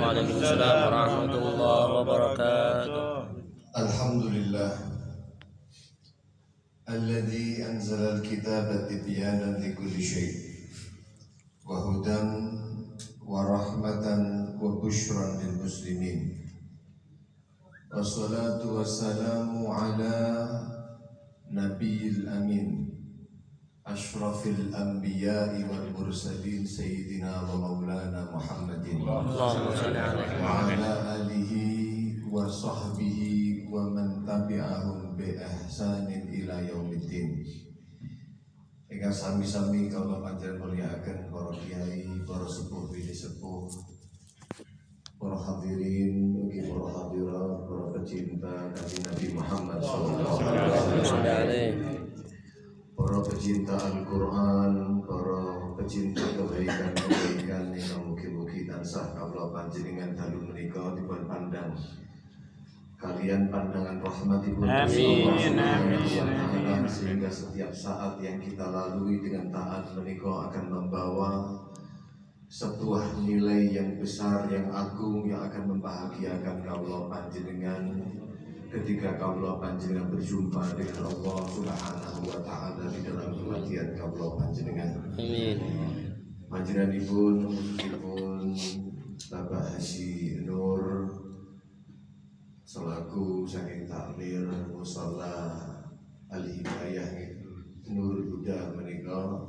Waalaikumsalam warahmatullahi wabarakatuh. Alhamdulillah alladzi anzala al-kitaba tibyanan likulli syai' wa hudan wa rahmatan wa busyran lil muslimin. Wassalatu wassalamu ala nabiyil amin ashrafil anbiya'i wal mursalin sayyidina wa maulana Muhammadin wa ala alihi wa sahbihi wa man tabi'ahum bi ihsanin ila yaumiddin. Ingkang sami-sami kula panjenengan mulyakaken para kiai, para sepuh bini sepuh, para hadirin, ugi para hadirat, para pecinta Kanjeng Nabi Muhammad sallallahu alaihi wasallam. Para pecinta Al-Quran, para pecinta kebaikan-kebaikan yang mugi-mugi tansah kawula panjenengan dalu menika dipun pandang kalian pandangan rahmatipun Gusti Allah Subhanahu wa taala, sehingga setiap saat yang kita lalui dengan taat menika akan membawa sebuah nilai yang besar, yang agung, yang akan membahagiakan kawula panjenengan ketika kawula panjenengan berjumpa dengan Allah Subhanahu wa taala di dalam kematian kawula panjenengan. Amin. Panjenenganipun Bapak Haji Nur selaku saking takmir musala Al-Hidayah Nurul Huda menika,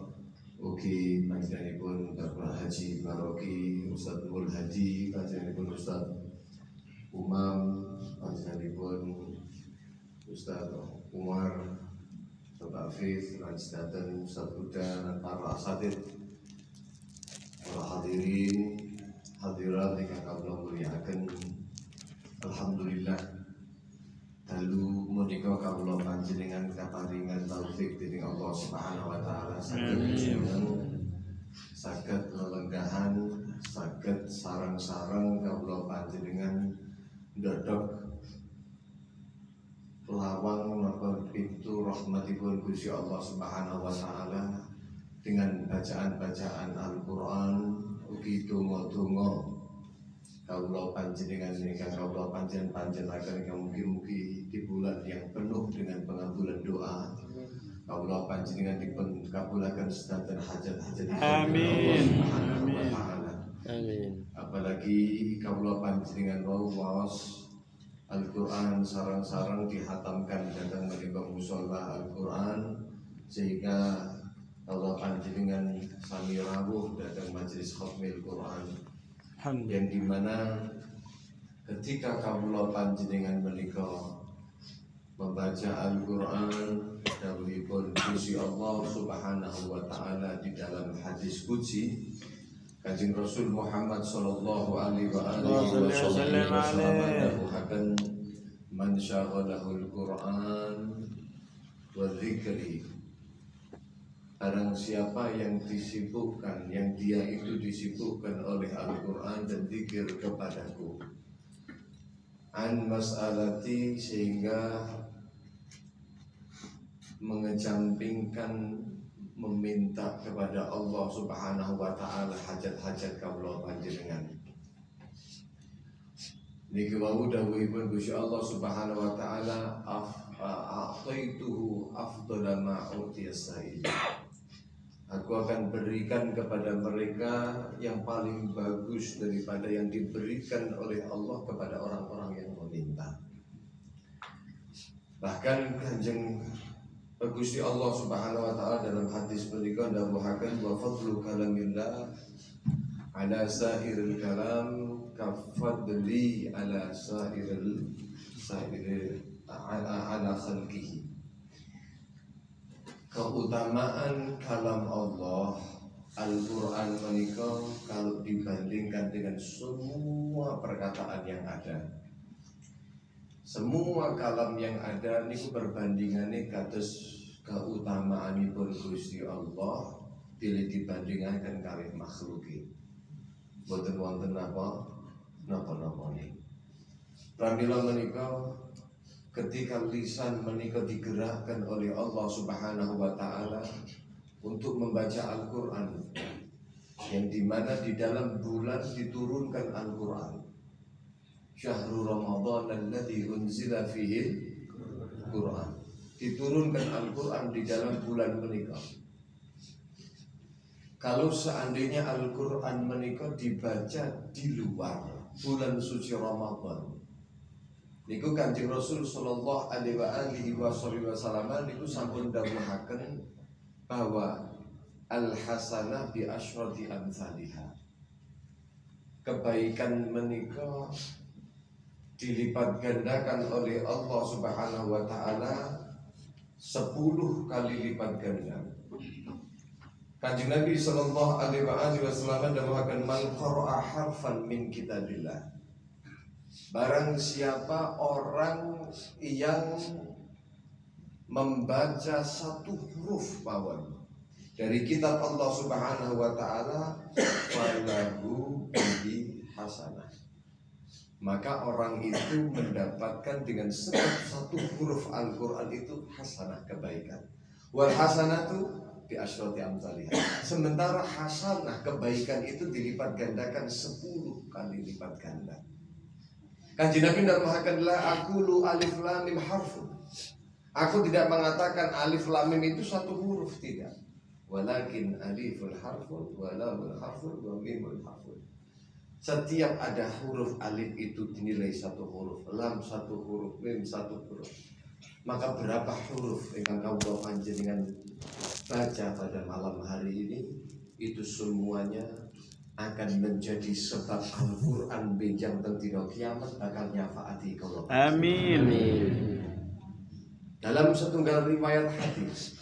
ugi panjenenganipun Bapak Haji Baroki Ustaz Mul Hadi, panjenenganipun Ustaz Umam, panjenenganipun Ustaz Umar, Bapak Hafiz, Lanjdaten, Ustaz Huda, dan para asatid, para hadirin, hadirat ingkang kawula mulyakaken. Alhamdulillah dalu menika kawula panjenengan kaparingan taufik dening Allah Subhanahu wa taala saged lelenggahan, saged sareng-sareng kawula panjenengan ndodok lawang napa pintu rahmatipun Gusti Allah Subhanahu wa taala dengan bacaan-bacaan Al-Qur'an, ugi donga-donga kawula panjenengan ingkang kawula panjenengan ingkang mugi-mugi di bulan yang penuh dengan pengabulan doa kawula panjenengan dipun kabulaken sedanten hajat-hajat Allah Subhanahu wa taala. Amin. Apalagi kawula panjenengan waos Al-Quran sarang-sarang dihatamkan datang menika mushola Al-Quran, sehingga kawula panjenengan sami rawuh datang majelis khatmil Quran, yang dimana ketika kawula panjenengan menika membaca Al-Quran dawuhipun Gusti Allah Subhanahu wa taala di dalam hadis qudsi, Kanjeng Rasul Muhammad sallallahu alaihi wasallam dawuhaken, man syaghalahul Quran wa dzikri, barang siapa yang disibukkan, yang dia itu disibukkan oleh Al-Quran dan zikir kepadaku, an mas'alati, sehingga mengejampingkan meminta kepada Allah Subhanahu wa taala hajat-hajat kawula panjenengan. Niki wau dawuhipun Gusti Allah Subhanahu wa taala, a'taituhu afdhala ma utiyas sa'il. Aku akan berikan kepada mereka yang paling bagus daripada yang diberikan oleh Allah kepada orang-orang yang meminta. Bahkan Kanjeng Gusti Allah Subhanahu wa taala dalam hadis menika dawuhaken, wa fadlu kalamillah ala sairil kalam kafadli ala sairil ala khalqihi. Keutamaan kalam Allah Al-Quran menika kalau dibandingkan dengan semua perkataan yang ada, semua kalam yang ada niku perbandingannya kados keutamaanipun Gusti Allah bila dibandingkan kali makhluk. Boten wonten napa-napa niki. Pramila menika ketika lisan menika digerakkan oleh Allah Subhanahu wa taala untuk membaca Al-Quran, yang dimana di dalam bulan diturunkan Al-Quran. Syahrul Ramadan alladzi unzila fihi Quran. Diturunkan Al-Quran di dalam bulan menikah. Kalau seandainya Al-Quran menikah dibaca di luar bulan suci Ramadan, niku Kanjeng Rasul sallallahu alaihi wasallam niku sampun dawuhaken bahwa al-hasanah bi asyrati amsalihha. Kebaikan menikah dilipat gandakan oleh Allah Subhanahu wa taala 10 kali lipat ganda. Kanjeng Nabi sallallahu alaihi wasallam dawuhaken man qara'a harfan min kitabillah. Barang siapa orang yang membaca satu huruf mawon dari kitab Allah Subhanahu wa taala, falahu bihi hasanah. Maka orang itu mendapatkan dengan satu huruf Al-Quran itu hasanah, kebaikan. Wal hasanatu bi asyrati amsalihha. Sementara hasanah, kebaikan itu dilipat gandakan 10 kali lipat ganda. Kanjeng Nabi mengatakan la aqulu alif lam mim harfun. Aku tidak mengatakan alif lam mim itu satu huruf, tidak. Walakin aliful harfun wa lamul harfun wa mimul harfun. Setiap ada huruf alif itu dinilai satu huruf, lam satu huruf, mim satu huruf. Maka berapa huruf yang kau panjenengan baca pada malam hari ini, itu semuanya akan menjadi sebab Al-Quran benjang tentino kiamat bakal nyafaati kau. Amin. Dalam setunggal riwayat hadis,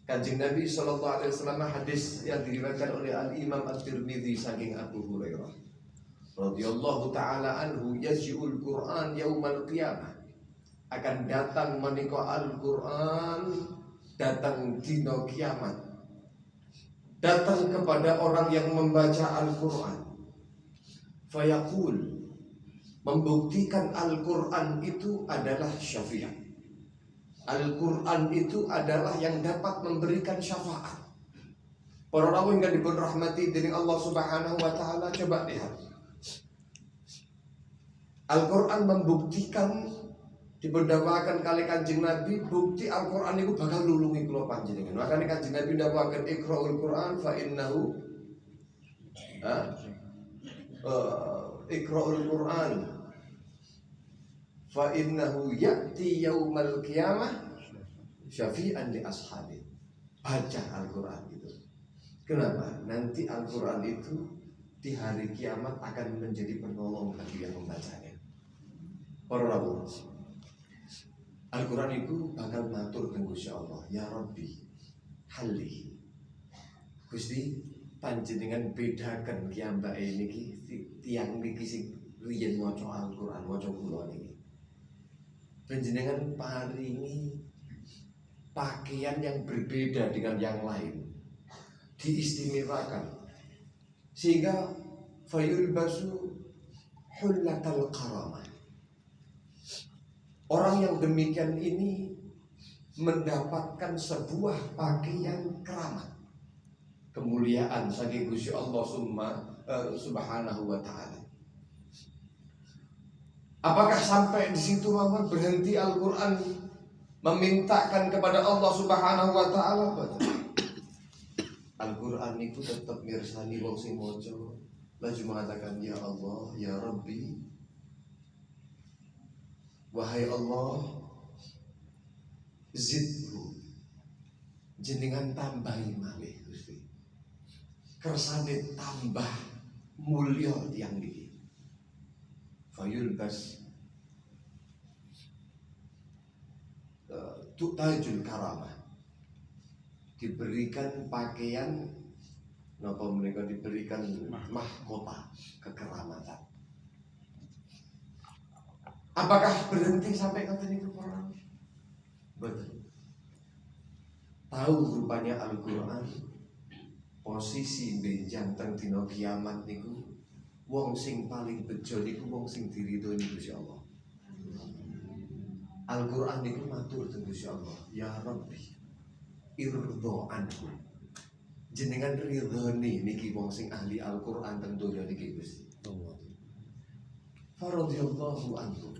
Kanjeng Nabi sallallahu alaihi wasallam, hadis yang diriwayatkan oleh Al-Imam At-Tirmidzi saking Abu Hurairah radhiyallahu taala anhu, yaji'ul Qur'an yaumal qiyamah, akan datang menika Al-Qur'an, datang dina kiamat, datang kepada orang yang membaca Al-Qur'an, fayaqul, membuktikan Al-Qur'an itu adalah syafi'at. Al-Qur'an itu adalah yang dapat memberikan syafaat. Para rawuh yang dipun rahmati dening Allah Subhanahu wa taala, coba lihat. Al-Quran membuktikan, diberdawakan kali Kanjeng Nabi, bukti Al-Quran itu bakal nulungi kula panjenengan. Makanya Kanjeng Nabi dawakan iqra'ul Quran fa innahu iqra'ul Quran fa innahu ya'ti yaumal qiyamah syafi'an li ashabi. Baca Al-Quran itu. Kenapa? Nanti Al-Quran itu di hari kiamat akan menjadi penolong bagi yang membacanya. Para rawuh, Al-Quran itu bakal matur teng Gusti Allah, ya Rabbi halih. Gusti panjenengan bedakan kiambake niki tiyang niki sing riyen maca Al-Quran, maca kula niki. Panjenengan paringi pakaian yang berbeda dengan yang lain, diistimewakan, sehingga fayulbasu hullatal karamah. Orang yang demikian ini mendapatkan sebuah pakaian keramat, kemuliaan saking Gusti Allah Subhanahu wa taala. Apakah sampai di situ mawon berhenti Al-Qur'an memintakan kepada Allah Subhanahu wa taala? Al-Qur'an itu tetap mirsani wong sing maca, laju mengatakan ya Allah, ya Rabbi, wahai Allah, zidhu, jenengan tambahi malih Gusti, kersane tambah mulya tiyang niki. Fayulbas tutajul karamah, diberikan pakaian napa mereka diberikan mahkota kekeramatan. Apakah berhenti sampai ngoten niku para? Betul. Tahu rupanya Al-Qur'an posisi benjang teng dina kiamat niku, wong sing paling bejo niku wong sing diridhoni Gusti Allah. Al-Qur'an niku matur teng Gusti Allah, ya Rabbi irdo anhu, jenengan ridhoni niki wong sing ahli Al-Qur'an teng donya niki Gusti. Faradhiyallahu anhu.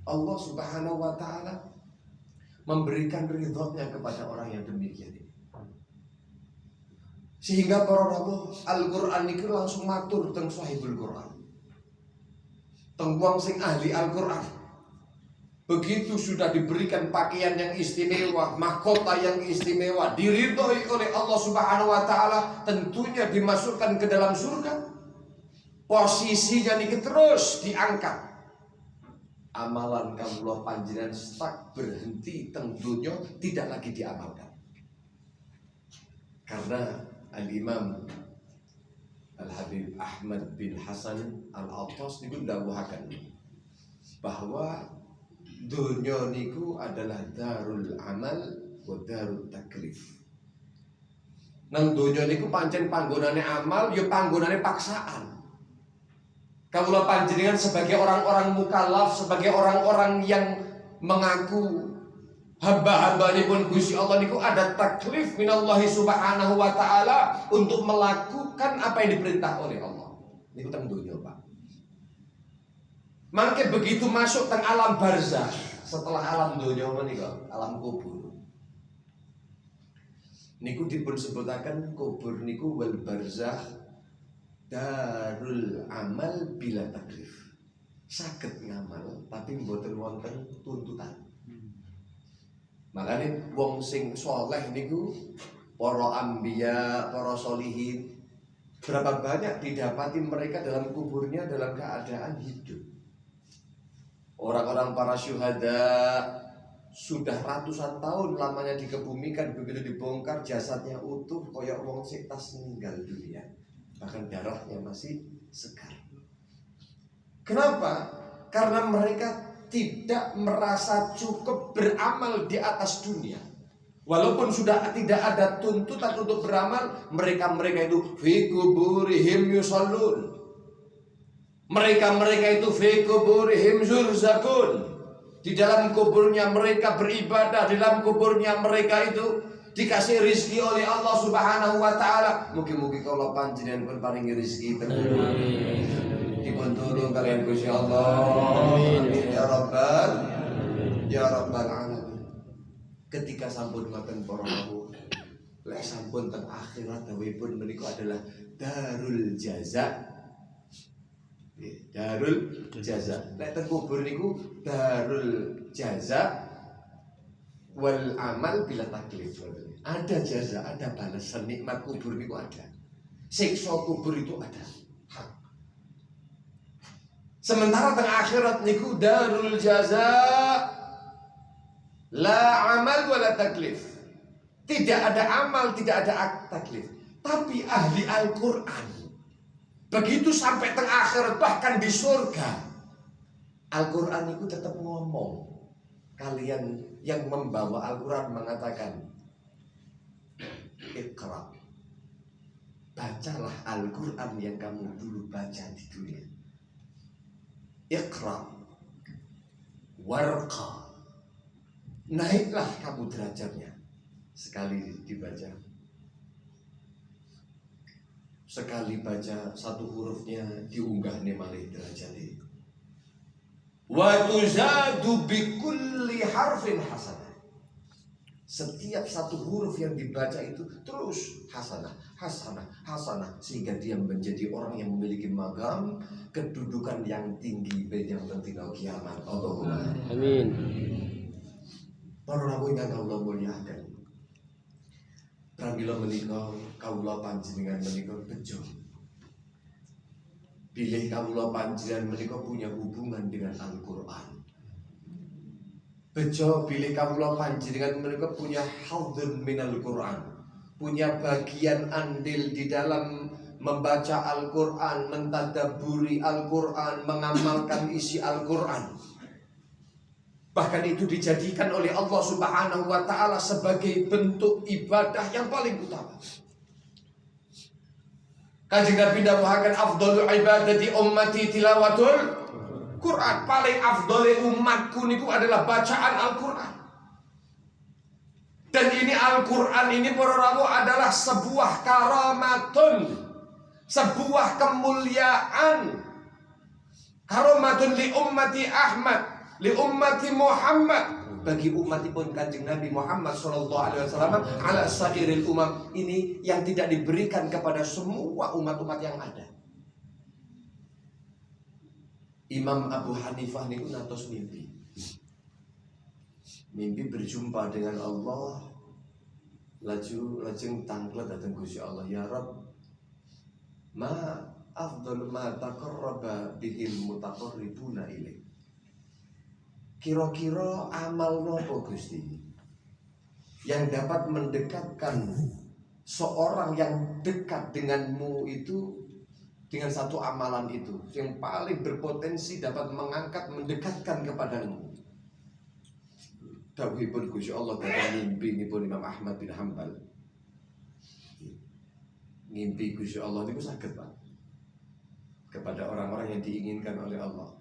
Allah Subhanahu wa taala memberikan ridhonya kepada orang yang demikian ini. Sehingga para rawuh Al-Qur'an niku langsung matur teng Sahihul Qur'an. Teng wong sing ahli Al-Qur'an. Begitu sudah diberikan pakaian yang istimewa, mahkota yang istimewa, diridhoi oleh Allah Subhanahu wa taala, tentunya dimasukkan ke dalam surga. Posisinya niki terus diangkat. Amalan kawula panjenengan stuck berhenti teng dunya, tidak lagi diamalkan. Karena Al-Imam Al-Habib Ahmad bin Hasan Al-Attas niku ndawuhaken bahwa dunya niku adalah darul amal wa darul taklif. Nang dunya niku pancen panggonane amal, ya panggonane paksaan. Kawula panjenengan sebagai orang-orang mukallaf, sebagai orang-orang yang mengaku hamba-hambanipun Gusti Allah niku ada taklif minallahi subhanahu wa ta'ala untuk melakukan apa yang diperintah oleh Allah. Niku teng dunya, Pak. Mangke begitu masuk teng alam barzah, setelah alam dunya menika, alam kubur. Niku dipun sebutaken kubur niku wal barzah darul amal bila taklif. Saged ngamal tapi mboten wonten tuntutan. Makanya wong sing soleh niku para anbiya, para solihin, berapa banyak didapati mereka dalam kuburnya dalam keadaan hidup. Orang-orang para syuhada sudah ratusan tahun lamanya dikebumikan, begitu dibongkar jasadnya utuh koyok wong sing tas meninggal dunia, bahkan darahnya masih segar. Kenapa? Karena mereka tidak merasa cukup beramal di atas dunia. Walaupun sudah tidak ada tuntutan untuk beramal, mereka itu fi kuburihim yusallun. Mereka itu fi kuburihim zurzakun. Di dalam kuburnya mereka beribadah, di dalam kuburnya mereka itu dikasih rizki oleh Allah Subhanahu wa ta'ala. Mugi-mugi kalau panjenengan pun paringi rizki dipun tulung kalian Gusti Allah. Amin ya rabbal alamin. Ketika sampun ngoten para rawuh, lek sampun teng akhirat dawuhipun menika adalah darul jaza. Darul jaza. Lek teng kubur niku darul jaza wal amal bila taklif. Ada jaza, ada balasan. Nikmat kubur niku ada. Siksa kubur itu ada. Sementara teng akhirat niku darul jaza la amal wala taklif. Tidak ada amal, tidak ada taklif. Tapi ahli Al-Qur'an begitu sampai teng akhirat, bahkan di surga, Al-Qur'an itu tetap ngomong. Kalian yang membawa Al-Qur'an mengatakan, Iqra, bacalah Al-Qur'an yang kamu dulu baca di dunia. Iqra warqa, naiklah kamu derajatnya. Sekali dibaca, sekali baca satu hurufnya diunggah malih derajatnya. Wa tuzadu bi kulli harfin hasanah. Setiap satu huruf yang dibaca itu terus hasanah, hasanah, hasanah, sehingga dia menjadi orang yang memiliki magam kedudukan yang tinggi yang tentina kiamat. Allahumma Amin. Para rawuh ingkang kawula mulyakaken, pramila menika kawula panjenengan menika bejo. Bilih kawula panjenengan menika punya hubungan dengan Al-Qur'an. Bejo bilih kawula panjenengan menika punya hadzun minal Qur'an, punya bagian andil di dalam membaca Al-Qur'an, mentadabburi Al-Qur'an, mengamalkan isi Al-Qur'an. Bahkan itu dijadikan oleh Allah Subhanahu wa ta'ala sebagai bentuk ibadah yang paling utama. Kanjeng Nabi dawuhaken afdhalul ibadati ummati tilawatul Quran. Paling afdhole umatku niku adalah bacaan Al-Qur'an. Dan ini Al-Quran ini para rawuh adalah sebuah karamatun, sebuah kemuliaan. Karamatun li ummati Ahmad, li ummati Muhammad, bagi umatipun Kanjeng Nabi Muhammad SAW ala sairil umam. Ini yang tidak diberikan kepada semua umat-umat yang ada. Imam Abu Hanifah niku natos mimpi berjumpa dengan Allah, lajeng tanglet datang Gusti Allah, ya Rabb, ma afdal ma taqarraba bihil mutaqarribuna ilaik. Kira-kira amal nopo Gusti yang dapat mendekatkan seorang yang dekat denganmu itu dengan satu amalan itu yang paling berpotensi dapat mengangkat mendekatkan kepadamu. Dawuhipun Gusti Allah dalam mimpi nipun Imam Ahmad bin Hanbal. Mimpi Gusti Allah niku saged, Pak, kepada orang-orang yang diinginkan oleh Allah,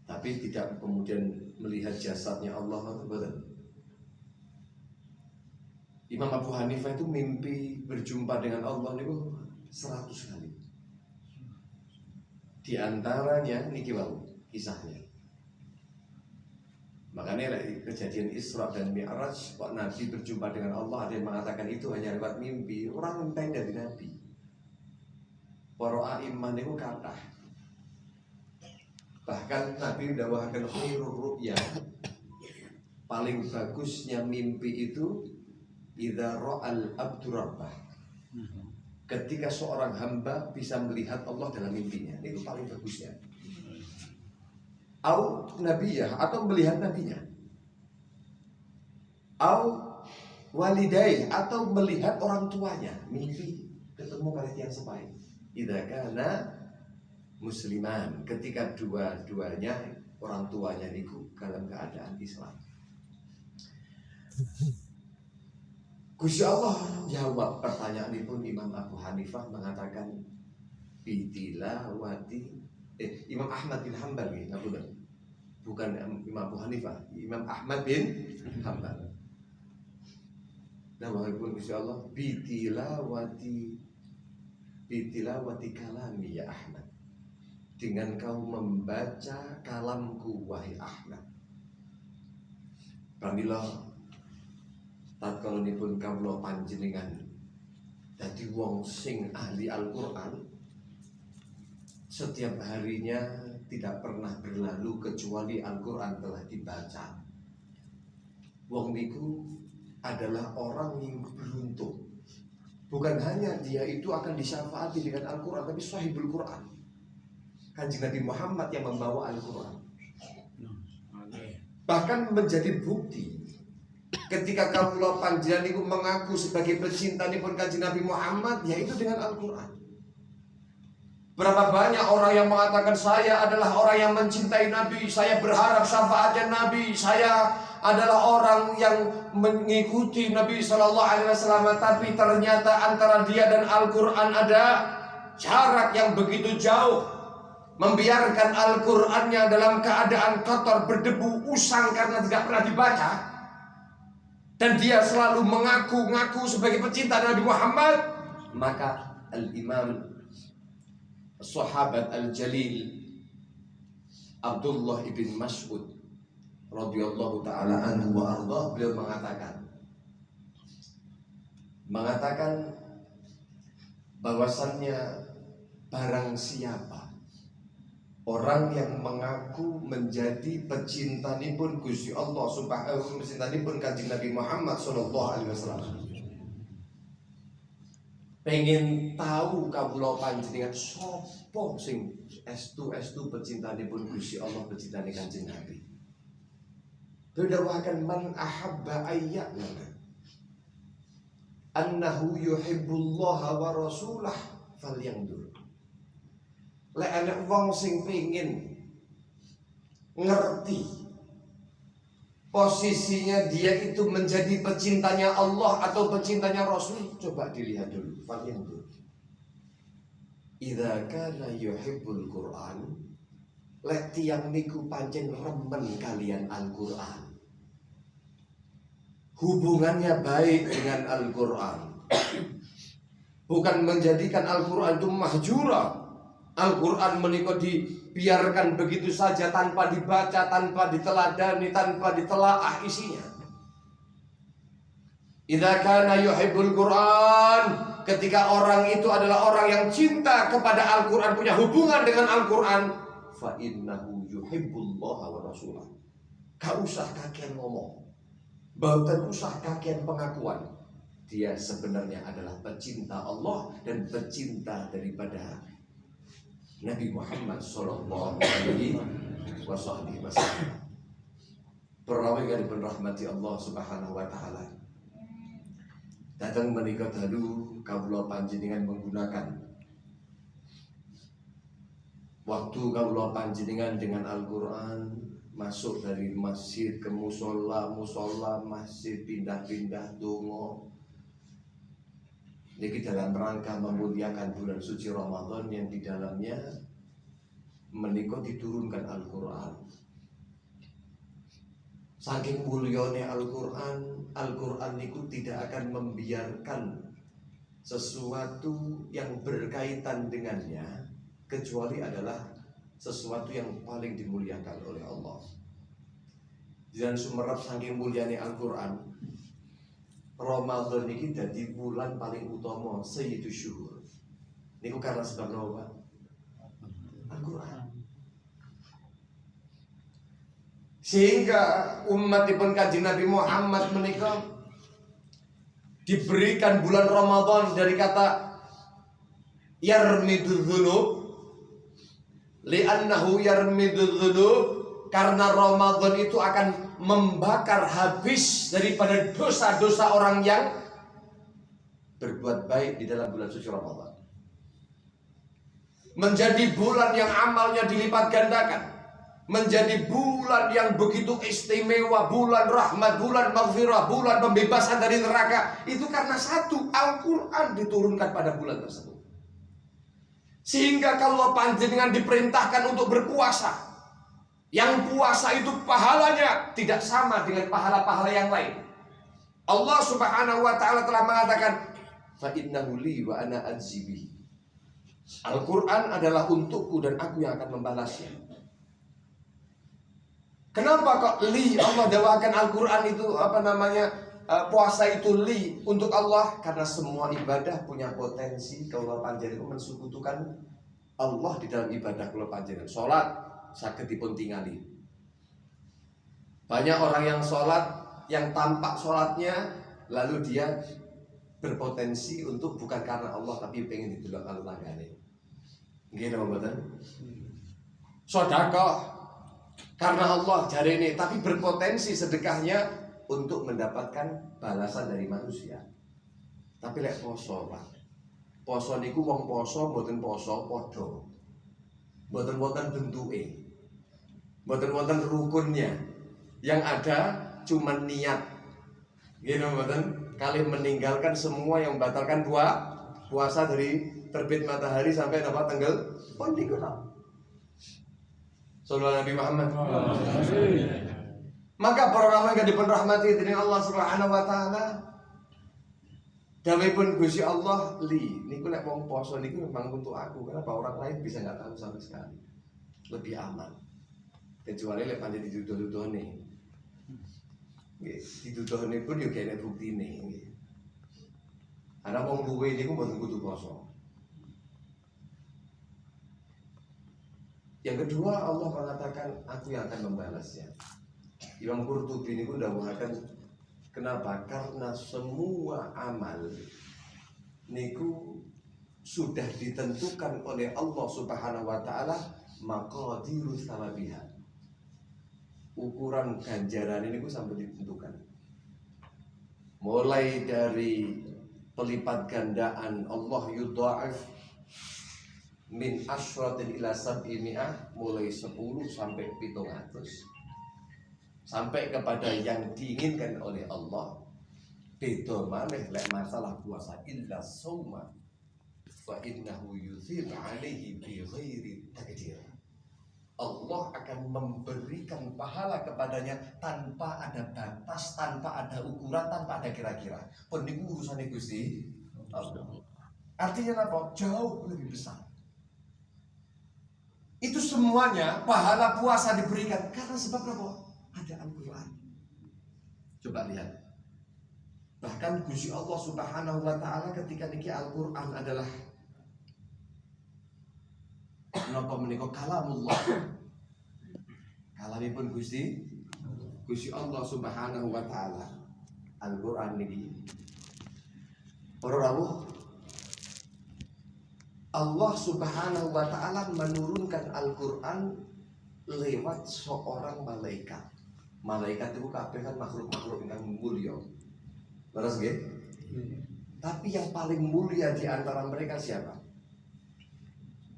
tapi tidak kemudian melihat jasadnya Allah, betul. Imam Abu Hanifah itu mimpi berjumpa dengan Allah niku 100 kali. Di antaranya niki wau kisahnya. Makanya kejadian Isra dan Mi'raj, kok Nabi berjumpa dengan Allah, ada yang mengatakan itu hanya lewat mimpi. Orang ngenteng dari Nabi. Para a'imah niku kathah. Bahkan Nabi dawuhaken khairur ru'ya, paling bagusnya mimpi itu idza ra'al abdu rabbah. Ketika seorang hamba bisa melihat Allah dalam mimpinya, itu paling bagusnya. Au nabiyah, atau melihat nabinya. Au walidai, atau melihat orang tuanya, mimpi ketemu kali tiang sepai. Idza kana musliman, ketika dua-duanya orang tuanya niku dalam keadaan Islam. Gusti Allah jawab pertanyaan pun. Imam Abu Hanifah mengatakan bitilawati Imam Ahmad bin Hanbal nih, bukan Imam Abu Hanifah, Imam Ahmad bin Hanbal. Nah, walaupun Gusti Allah bitilawati kalami ya Ahmad, dengan kau membaca kalamku wahai Ahmad. Pramila tatkalipun kawula panjenengan dadi wong sing ahli Al-Qur'an, setiap harinya tidak pernah berlalu kecuali Al-Quran telah dibaca. Wong niku adalah orang yang beruntung. Bukan hanya dia itu akan disyafaati dengan Al-Quran, tapi sahibul Quran. Kanjeng Nabi Muhammad yang membawa Al-Quran. Bahkan menjadi bukti ketika kawula panjenengan niku mengaku sebagai pecinta nipun Kanjeng Nabi Muhammad, yaitu dengan Al-Quran. Berapa banyak orang yang mengatakan saya adalah orang yang mencintai Nabi, saya berharap syafaatnya Nabi, saya adalah orang yang mengikuti Nabi Sallallahu Alaihi Wasallam, tapi ternyata antara dia dan Al-Quran ada jarak yang begitu jauh. Membiarkan Al-Qurannya dalam keadaan kotor, berdebu, usang karena tidak pernah dibaca, dan dia selalu mengaku-ngaku sebagai pecinta Nabi Muhammad. Maka Al-Imam Sahabat Al-Jalil Abdullah ibn Mas'ud radhiyallahu ta'ala anhu wa ardhah, beliau mengatakan bahwasannya barang siapa orang yang mengaku menjadi pecintanipun Gusti Allah subhanahu pecintanipun Kanjeng Nabi Muhammad sallallahu alaihi wasallam, pengen tahu kawula panjenengan sapa sing estu pecintanipun Gusti Allah, pecintane Kanjeng Nabi. Dawuhaken man ahabba ayya'lana annahu yuhibbullaha wa rasulah falyandur. Lek ana wong sing pengin ngerti posisinya dia itu menjadi pecintanya Allah atau pecintanya Rasul, coba dilihat dulu. Falyandur. Idza kana yuhibbul Qur'an, lek tiyang niku pancen remen kalian Al-Qur'an. hubungannya baik dengan Al-Quran, bukan menjadikan Al-Quran itu mahjura. Al-Quran menika dibiarkan begitu saja tanpa dibaca, tanpa diteladani, tanpa ditelaah isinya. Idza kana yuhibbul Quran, ketika orang itu adalah orang yang cinta kepada Al-Quran, punya hubungan dengan Al-Quran, fa innahu yuhibbullaha wa rasulah. Gak usah kakean ngomong, bahkan usah kakean pengakuan. Dia sebenarnya adalah pecinta Allah dan pecinta daripada Nabi Muhammad sallallahu alaihi wasallam. Perawi yang dirahmati Allah Subhanahu wa taala. Datang menikah dalu kawula panjenengan menggunakan waktu kawula panjenengan dengan Al-Quran, masuk dari masjid ke musola, musola masjid, pindah-pindah donga. Niki dalam rangka memuliakan bulan suci Ramadan yang di dalamnya menika diturunkan Al-Quran. Saking mulyane Al-Quran, Al-Quran niku tidak akan membiarkan sesuatu yang berkaitan dengannya kecuali adalah sesuatu yang paling dimuliakan oleh Allah. Dan sumerep saking mulyane Al-Quran, Ramadan ini dadi bulan paling utama sayyidus syuhur. Niku karena sebab apa? Al-Quran. Sehingga umatipun Kanjeng Nabi Muhammad menika diberikan bulan Ramadan dari kata yarmidul dzunub, li'annahu yarmidul dzunub, karena Ramadan itu akan membakar habis daripada dosa-dosa orang yang berbuat baik di dalam bulan suci Ramadan. Menjadi bulan yang amalnya dilipat gandakan, menjadi bulan yang begitu istimewa, bulan rahmat, bulan maghfirah, bulan pembebasan dari neraka. Itu karena satu, Al-Quran diturunkan pada bulan tersebut. Sehingga kalau panjenengan diperintahkan untuk berpuasa, yang puasa itu pahalanya tidak sama dengan pahala-pahala yang lain. Allah Subhanahu wa taala telah mengatakan, fa innahu li wa ana ajzibi. Al-Quran adalah untukku dan aku yang akan membalasnya. Kenapa kok li Allah dawakan Al-Quran itu puasa itu li untuk Allah? Karena semua ibadah punya potensi kalau panjenengan mensekutukan Allah di dalam ibadah. Kalau panjenengan sholat saged dipun tingali. Banyak orang yang sholat, yang tampak sholatnya lalu dia berpotensi untuk bukan karena Allah tapi pengen didelok karo tanggane. Nggih napa mboten? Sedekah karena Allah jari ini, tapi berpotensi sedekahnya untuk mendapatkan balasan dari manusia. Tapi lek poso, Pak. Poso niku wong poso mboten poso padha. Mboten-mboten bentuke. Mboten-mboten rukunnya. Yang ada cuma niat. Nggih mboten? Kali meninggalkan semua yang membatalkan puasa dari terbit matahari sampai dapat tanggal pun niku ta. Sallallahu Nabi Muhammad. Maka para ulama yang dipunrahmati dening Allah Subhanahu wa taala, dawuhipun Gusti Allah, li niku nek wong poso niku memang untuk aku, kenapa orang lain bisa enggak tahu sama sekali. Lebih aman. Kecuali lek pancen dituduh-tuduhne. Nggih, dituduhne pun yo kene buktine nggih. Ana wong luwe niku mboten kudu poso. Yang kedua, Allah mengatakan aku yang akan membalasnya. Imam Qurtubi ini pun dawuhaken, kenapa? Karena semua amal niku sudah ditentukan oleh Allah Subhanahu wa taala maqadirus thawabiha. Ukuran ganjaran ini pun sampai ditentukan. Mulai dari pelipat gandaan Allah yudha'if min asyratin ila sab'imi'ah, mulai 10 sampai 700, sampai kepada yang diinginkan oleh Allah. Beda maneh lek masalah puasa, illa shauma fa innahu yuzil alaihi bi ghairi takdir. Allah akan akan memberikan pahala kepadanya tanpa ada batas, tanpa ada ukuran, tanpa ada kira-kira. Pun niku urusane Gusti Allah. Artinya apa? Jauh lebih besar. Itu semuanya pahala puasa diberikan karena sebab apa? Ada Al-Quran. Coba lihat. Bahkan Gusti Allah Subhanahu wa taala ketika niki Al-Quran adalah napa menika kalamullah. Kalamipun Gusti Allah Subhanahu wa taala. Al-Quran niki para rawuh Allah Subhanahu wa taala menurunkan Al-Quran lewat seorang malaikat. Malaikat itu kabeh kan makhluk-makhluk yang mulia. Terus nggih? Tapi yang paling mulia di antara mereka siapa?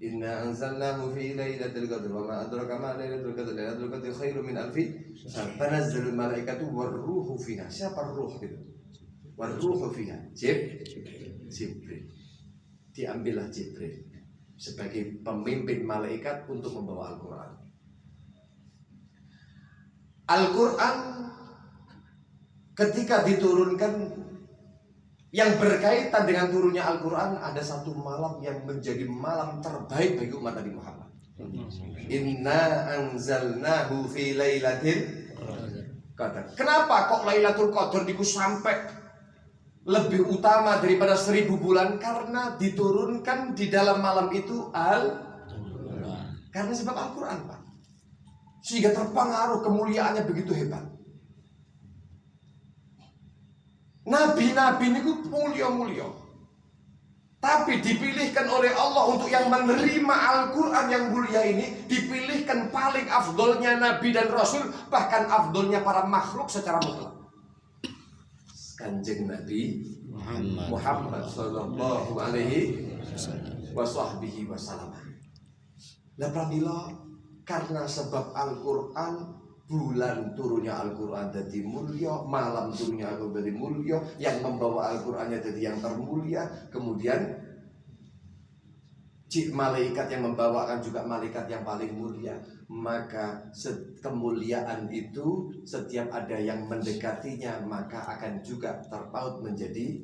Inna anzalnahu fi lailatul qadr wa ma adraka ma lailatul qadr. Lailatul qadr khairum min alfi syahr. Tanazzalul malaikatu warruhu fiha. Siapa ruh itu? Warruhu fiha. Jibril. Diambillah Jibril sebagai pemimpin malaikat untuk membawa Al-Quran. Al-Quran ketika diturunkan, yang berkaitan dengan turunnya Al-Quran, ada satu malam yang menjadi malam terbaik bagi umat Nabi Muhammad. Inna anzalnahu fi lailatul qadar. Kenapa kok Lailatul Qadar niku sampai lebih utama daripada 1000 bulan? Karena diturunkan di dalam malam itu karena sebab Al-Quran, Pak. Sehingga terpengaruh kemuliaannya begitu hebat. Nabi-nabi itu mulia-mulia, tapi dipilihkan oleh Allah untuk yang menerima Al-Quran yang mulia ini. Dipilihkan paling afdolnya Nabi dan Rasul, bahkan afdolnya para makhluk secara mutlak. Kanjeng Nabi Muhammad sallallahu alaihi wasallam. Lah pramila karena sebab Al-Quran, bulan turunnya Al-Quran jadi mulia, malam turunnya Al-Quran jadi mulia, yang membawa Al-Qurannya jadi yang termulia, kemudian malaikat yang membawakan juga malaikat yang paling mulia. Maka kemuliaan itu setiap ada yang mendekatinya maka akan juga terpaut menjadi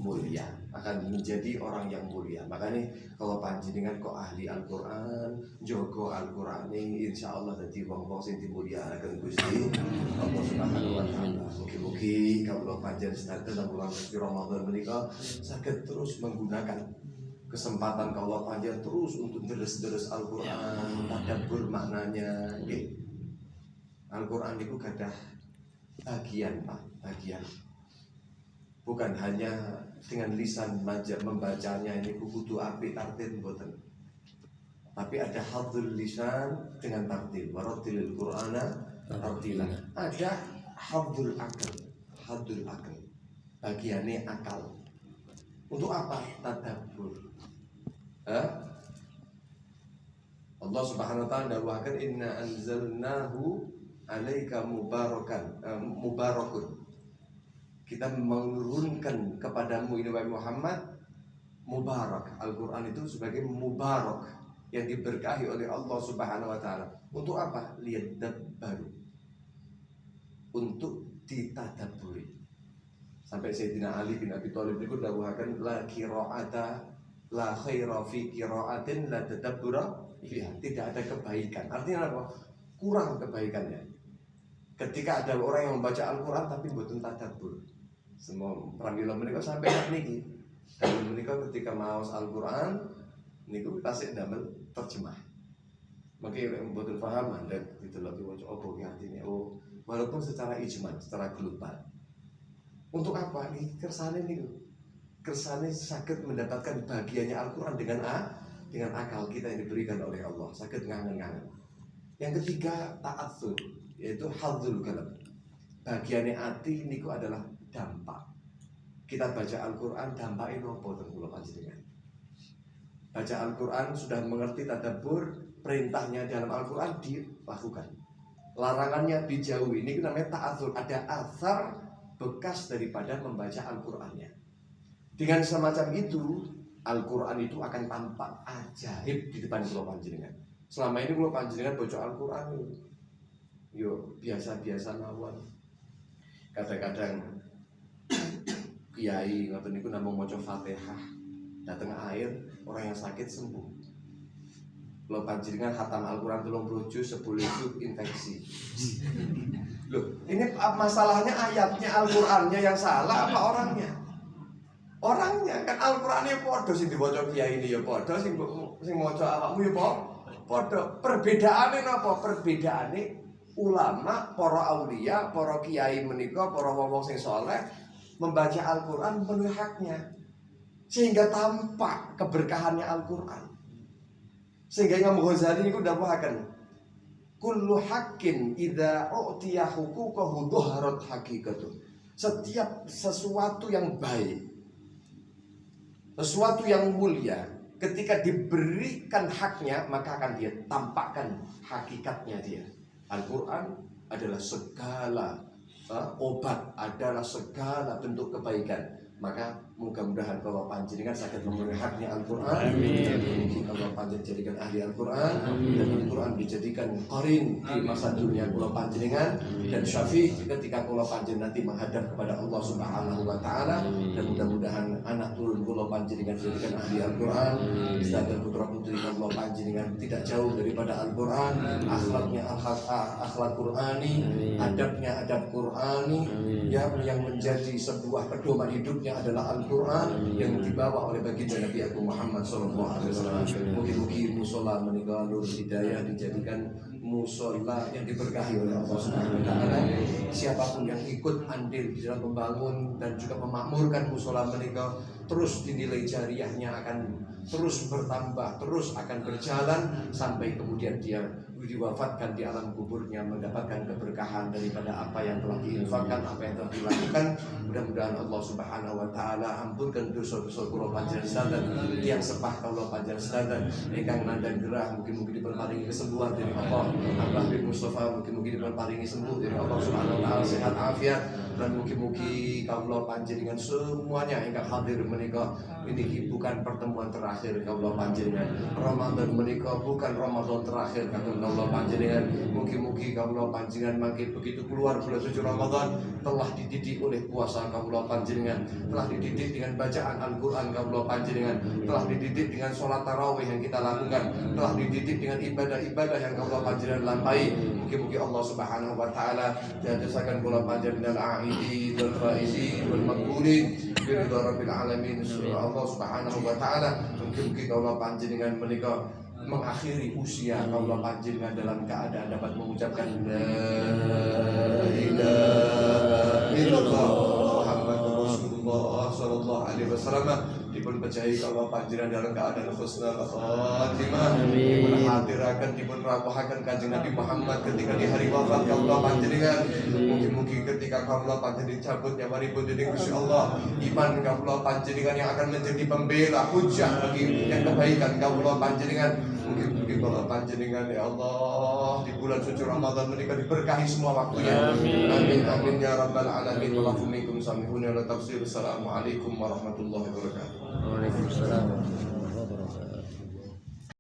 mulia, akan menjadi orang yang mulia. Makanya kalau panjenengan kok ahli Al-Quran, jogo Al-Quran ini insya Allah jadi wong-wong sing dimulyakaken Gusti Allah Subhanahu wa taala. Mugi-mugi kalau panjenengan sedaya dalam bulan suci Ramadan menika saged terus menggunakan kesempatan kalau panjang terus untuk deres-deres Al-Quran, tadabbur maknanya. Al-Quran itu gadah bagian, Pak, bagian. Bukan hanya dengan lisan membacanya ini kudu apik tartil mboten. Tapi ada hadzul lisan dengan tartil. Warattilil Qur'ana tartila. Ada hadzul akal. Bagiannya akal. Untuk apa? Tadabbur. Allah Subhanahu wa taala dawuhaken inna anzalnahu alaika mubarakun. Kita menurunkan kepadamu ini wahai Muhammad mubarak. Al-Quran itu sebagai mubarak yang diberkahi oleh Allah Subhanahu wa taala. Untuk apa? Liyadabbaru. Untuk ditadabburi. Sampai Sayyidina Ali bin Abi Thalib itu dawuhaken la qira'ata la khaira fi qira'atin la tadabbura fiha. Tidak ada kebaikan. Artinya apa? Kurang kebaikannya. Ketika ada orang yang membaca Al-Quran tapi mboten tadabbur. Semua pramila menika sampai niki. Dan menika ketika maos Al-Quran niku tasik damel terjemah. Maka mboten paham Anda ditelok diwaca apa ki artine. Oh, walaupun secara ijmal, secara global. Untuk apa? Ini kersane niku. Kersane sakit mendapatkan bagiannya Al-Quran dengan akal kita yang diberikan oleh Allah. Sakit ngangen-ngangen. Yang ketiga ta'atsur, yaitu hadzul kalam. Bagiannya hati niku adalah dampak. Kita baca Al-Quran dampaknya nopo ten kula panjenengan. Baca Al-Quran sudah mengerti tadabbur, perintahnya dalam Al-Quran dilakukan. Larangannya dijauhi. Ini namanya ta'atsur. Ada asar bekas daripada membaca Al-Qurannya. Dengan semacam itu, Al-Quran itu akan tampak ajaib di depan kula panjenengan. Selama ini kalau panjenengan baca Al-Quran yo biasa-biasa mawon. Kadang-kadang kiai ngoten niku namung maca Fatihah, dateng air orang yang sakit sembuh. Kalau panjenengan khatam Al-Quran 30 juz 10 juz infeksi. Loh, ini masalahnya ayatnya Al-Qur'annya yang salah apa orangnya? Orangnya kan Al-Qur'annya podo sing diwaca kiai ini ya podo sing maca awakmu ya podo. Perbedaane napa? Perbedaane ulama, para aulia, para kiai menika, para wong sing saleh membaca Al-Qur'an penuh haknya. Sehingga tampak keberkahannya Al-Qur'an. Sehingga Imam Ghazali niku dawuhaken kullu haqqin idza u'tiya huquqahu dhaharat haqiqatuh. Setiap sesuatu yang baik, sesuatu yang mulia, ketika diberikan haknya maka akan dia tampakkan hakikatnya dia. Al-Quran adalah segala obat, adalah segala bentuk kebaikan. Maka mudah-mudahan kalau panjenengan sakit memenuhi haknya Al-Quran, mungkin kalau panjenengan jadikan ahli Al-Quran, dan Al-Quran dijadikan qarin di masa dunia kalau panjenengan, dan syafi' ketika kalau panjenengan nanti menghadap kepada Allah Subhanahu Wa Taala. Dan mudah-mudahan anak turun kalau panjenengan dijadikan ahli Al-Quran, dan putra putri kalau panjenengan tidak jauh daripada Al-Quran, akhlaknya akhlak Qurani, adabnya adab Qurani, yang menjadi sebuah pedoman hidupnya adalah Al-Quran yang dibawa oleh baginda Nabi Agung Muhammad SAW. Mungkin musola menikah nur hidayah dijadikan musola yang diberkahi oleh Allah Subhanahu Wa Taala. Siapapun yang ikut andil di dalam membangun dan juga memakmurkan musola menikah, terus dinilai jariahnya akan terus bertambah, terus akan berjalan sampai kemudian dia diwafatkan di alam kuburnya mendapatkan keberkahan daripada apa yang telah diinfakkan, apa yang telah dilakukan. Mudah-mudahan Allah Subhanahu Wa Taala ampunkan dosa-dosa kula panjenengan sedanten, tiang sepah kula panjenengan sedanten ingkang nandang gerah, mungkin diperparingi kesembuhan dari Allah. Abah bin Mustafa mungkin diperparingi sembuh dari Allah Subhanahu Wa Taala, sehat afiat, dan mugi-mugi kawula panjenengan semuanya ingkang hadir menika ini bukan pertemuan terakhir kawula panjenengan. Ramadan menika bukan Ramadan terakhir kawula panjenengan. Mugi-mugi kawula panjenengan mangke begitu keluar bulan suci Ramadan telah dididik oleh puasa kawula panjenengan, telah dididik dengan bacaan Al-Qur'an kawula panjenengan, telah dididik dengan salat tarawih yang kita lakukan, telah dididik dengan ibadah-ibadah yang kawula panjenengan lampahi. Mugi-mugi Allah Subhanahu Wa Taala jadikan kawula panjenengan al-aidi wal faizi wal maqbulin bi ridha rabbil alamin. Allah Subhanahu Wa Taala mugi-mugi kawula panjenengan menika mengakhiri usia kawula panjenengan dalam keadaan dapat mengucapkan la ilaha illallah Muhammadur Rasulullah sallallahu alaihi wasallam, dipun pejahi kawula panjenengan dalam keadaan husnul khatimah, dipun hadiraken dipun rawuhaken Kanjeng Nabi Muhammad ketika di hari wafat kawula panjenengan. Mugi-mugi ketika kawula panjenengan dicabut nyawanipun dening Gusti Allah, iman kawula panjenengan yang akan menjadi pembela hujah bagi yang kebaikan kawula panjenengan. Mugi-mugi kawula panjenengan ya Allah di bulan suci Ramadan menika diberkahi semua waktunya. Amin amin ya rabbal alamin. Wa lakum samihuna la tafsir. Assalamualaikum warahmatullahi wabarakatuh. Waalaikumsalam.